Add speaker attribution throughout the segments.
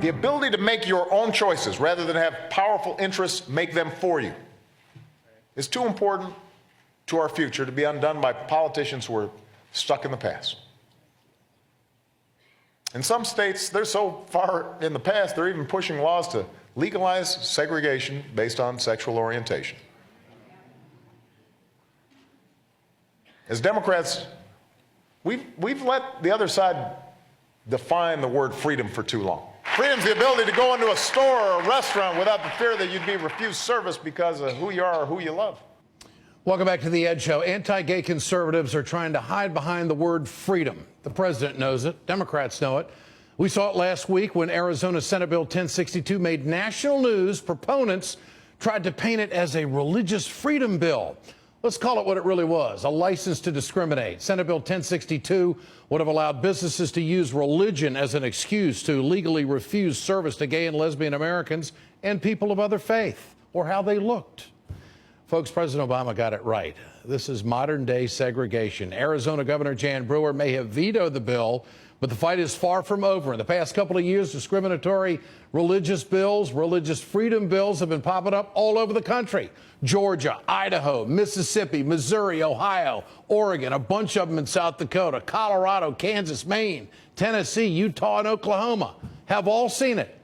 Speaker 1: The ability to make your own choices rather than have powerful interests make them for you is too important to our future to be undone by politicians who are stuck in the past. In some states, they're so far in the past, they're even pushing laws to legalize segregation based on sexual orientation. As Democrats, we've let the other side define the word freedom for too long. Freedom is the ability to go into a store or a restaurant without the fear that you'd be refused service because of who you are or who you love.
Speaker 2: Welcome back to The Ed Show. Anti-gay conservatives are trying to hide behind the word freedom. The president knows it. Democrats know it. We saw it last week when Arizona Senate Bill 1062 made national news. Proponents tried to paint it as a religious freedom bill. Let's call it what it really was, a license to discriminate. Senate Bill 1062 would have allowed businesses to use religion as an excuse to legally refuse service to gay and lesbian Americans and people of other faith, or how they looked. Folks, President Obama got it right. This is modern-day segregation. Arizona Governor Jan Brewer may have vetoed the bill, but the fight is far from over. In the past couple of years, discriminatory religious bills, religious freedom bills have been popping up all over the country. Georgia, Idaho, Mississippi, Missouri, Ohio, Oregon, a bunch of them in South Dakota, Colorado, Kansas, Maine, Tennessee, Utah, and Oklahoma have all seen it.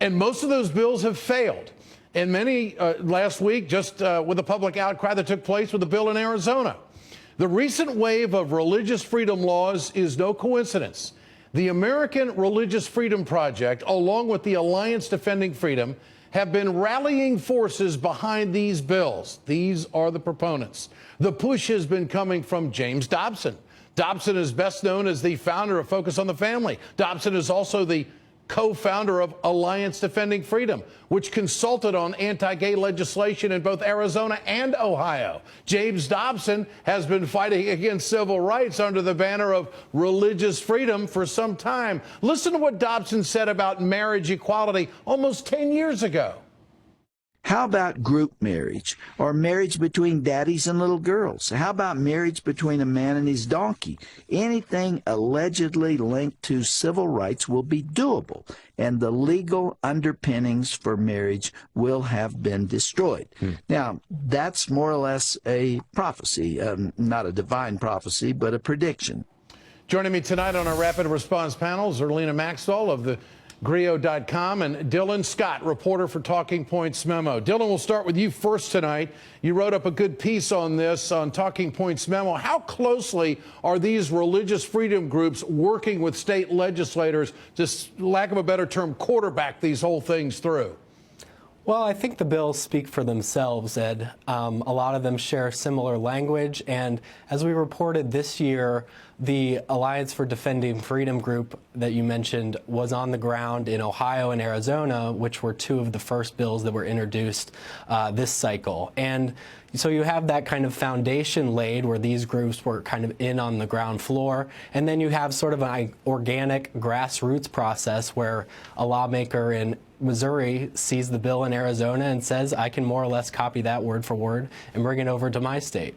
Speaker 2: And most of those bills have failed. And many last week, just with the public outcry that took place with the bill in Arizona. The recent wave of religious freedom laws is no coincidence. The American Religious Freedom Project, along with the Alliance Defending Freedom, have been rallying forces behind these bills. These are the proponents. The push has been coming from James Dobson. Dobson is best known as the founder of Focus on the Family. Dobson is also the co-founder of Alliance Defending Freedom, which consulted on anti-gay legislation in both Arizona and Ohio. James Dobson has been fighting against civil rights under the banner of religious freedom for some time. Listen to what Dobson said about marriage equality almost 10 years ago.
Speaker 3: How about group marriage or marriage between daddies and little girls? How about marriage between a man and his donkey? Anything allegedly linked to civil rights will be doable, and the legal underpinnings for marriage will have been destroyed. Now, that's more or less a prophecy, not a divine prophecy, but a prediction.
Speaker 2: Joining me tonight on our rapid response panel, Zerlina Maxwell of the Grio.com and Dylan Scott, reporter for Talking Points Memo. Dylan, we'll start with you first tonight. You wrote up a good piece on this on Talking Points Memo. How closely are these religious freedom groups working with state legislators to, lack of a better term, quarterback these whole things through?
Speaker 4: Well, I think the bills speak for themselves, Ed. A lot of them share similar language, and as we reported this year, the Alliance for Defending Freedom group that you mentioned was on the ground in Ohio and Arizona, which were two of the first bills that were introduced this cycle. And so you have that kind of foundation laid where these groups were kind of in on the ground floor, and then you have sort of an organic grassroots process where a lawmaker in Missouri sees the bill in Arizona and says, I can more or less copy that word for word and bring it over to my state.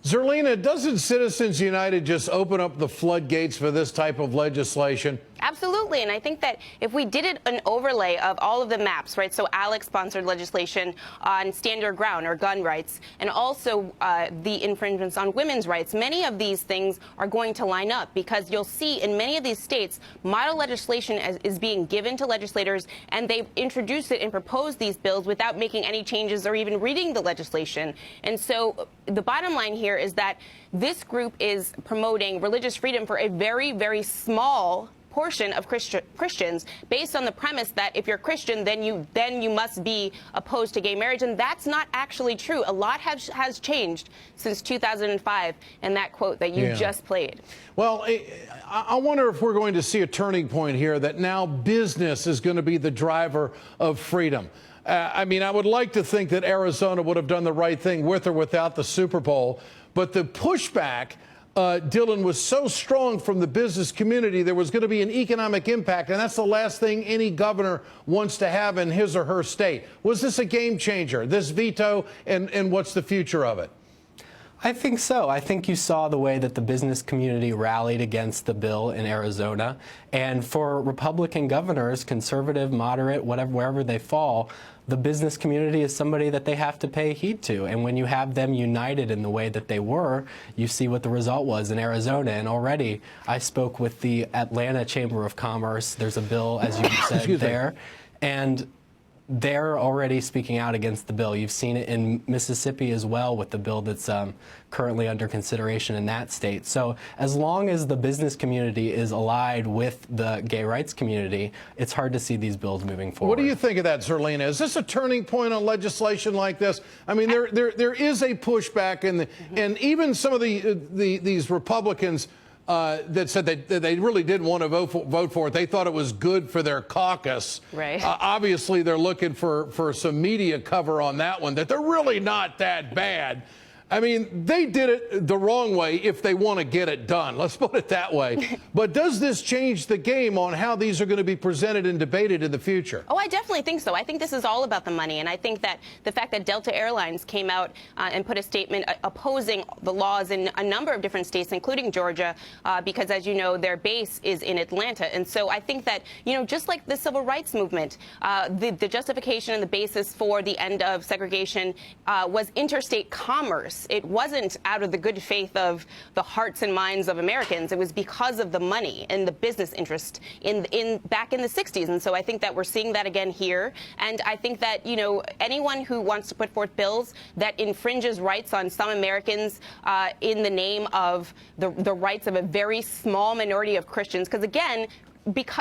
Speaker 2: Zerlina, doesn't Citizens United just open up the floodgates for this type of legislation?
Speaker 5: Absolutely, and I think that if we did an overlay of all of the maps, right, so Alex-sponsored legislation on stand your ground or gun rights, and also the infringements on women's rights, many of these things are going to line up because you'll see in many of these states, model legislation is being given to legislators, and they introduce it and propose these bills without making any changes or even reading the legislation. And so the bottom line here is that this group is promoting religious freedom for a very, very small portion of Christians based on the premise that if you're Christian, then you must be opposed to gay marriage. And that's not actually true. A lot has changed since 2005 and that quote that you just played.
Speaker 2: Well, I wonder if we're going to see a turning point here that now business is going to be the driver of freedom. I mean, I would like to think that Arizona would have done the right thing with or without the Super Bowl, but the pushback Dylan, was so strong from the business community, there was going to be an economic impact, and that's the last thing any governor wants to have in his or her state. Was this a game changer, this veto, and what's the future of it?
Speaker 4: I think so. I think you saw the way that the business community rallied against the bill in Arizona. And for Republican governors, conservative, moderate, whatever, wherever they fall, the business community is somebody that they have to pay heed to. And when you have them united in the way that they were, you see what the result was in Arizona. And already I spoke with the Atlanta Chamber of Commerce. There's a bill, as you said, there. And they're already speaking out against the bill. You've seen it in Mississippi as well with the bill that's currently under consideration in that state. So as long as the business community is allied with the gay rights community, it's hard to see these bills moving forward.
Speaker 2: What do you think of that, Zerlina? Is this a turning point on legislation like this? I mean, there is a pushback, and even some of these Republicans that said they really didn't want to vote for it. They thought it was good for their caucus.
Speaker 5: Right.
Speaker 2: Obviously, they're looking for some media cover on that one, that they're really not that bad. I mean, they did it the wrong way if they want to get it done. Let's put it that way. But does this change the game on how these are going to be presented and debated in the future?
Speaker 5: Oh, I definitely think so. I think this is all about the money. And I think that the fact that Delta Airlines came out and put a statement opposing the laws in a number of different states, including Georgia, because, as you know, their base is in Atlanta. And so I think that, you know, just like the civil rights movement, the justification and the basis for the end of segregation was interstate commerce. It wasn't out of the good faith of the hearts and minds of Americans. It was because of the money and the business interest back in the 60s. And so I think that we're seeing that again here. And I think that, you know, anyone who wants to put forth bills that infringes rights on some Americans in the name of the rights of a very small minority of Christians, because again,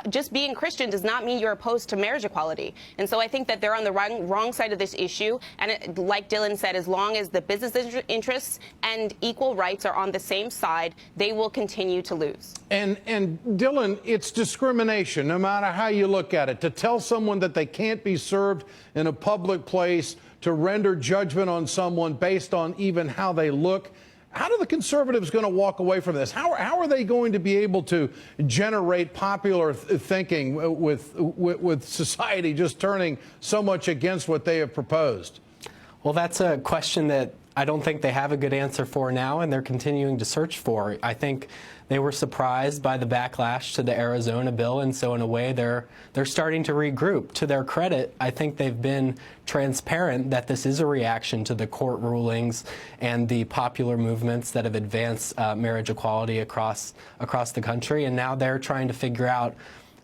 Speaker 5: just being Christian does not mean you're opposed to marriage equality. And so I think that they're on the wrong side of this issue. And like Dylan said, as long as the business interests and equal rights are on the same side, they will continue to lose.
Speaker 2: And Dylan, it's discrimination, no matter how you look at it. To tell someone that they can't be served in a public place, to render judgment on someone based on even how they look. How are the conservatives going to walk away from this? How are they going to be able to generate popular thinking with society just turning so much against what they have proposed?
Speaker 4: Well, that's a question that I don't think they have a good answer for now, and they're continuing to search for. I think they were surprised by the backlash to the Arizona bill, and so in a way they're starting to regroup. To their credit, I think they've been transparent that this is a reaction to the court rulings and the popular movements that have advanced marriage equality across the country, and now they're trying to figure out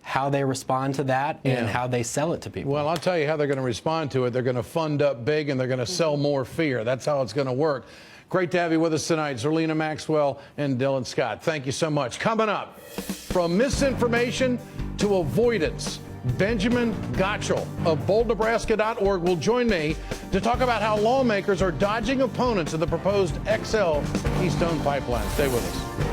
Speaker 4: how they respond to that and how they sell it to people.
Speaker 2: Well, I'll tell you how they're going to respond to it. They're going to fund up big and they're going to sell more fear. That's how it's going to work. Great to have you with us tonight, Zerlina Maxwell and Dylan Scott. Thank you so much. Coming up, from misinformation to avoidance, Benjamin Gottschall of boldnebraska.org will join me to talk about how lawmakers are dodging opponents of the proposed XL Keystone Pipeline. Stay with us.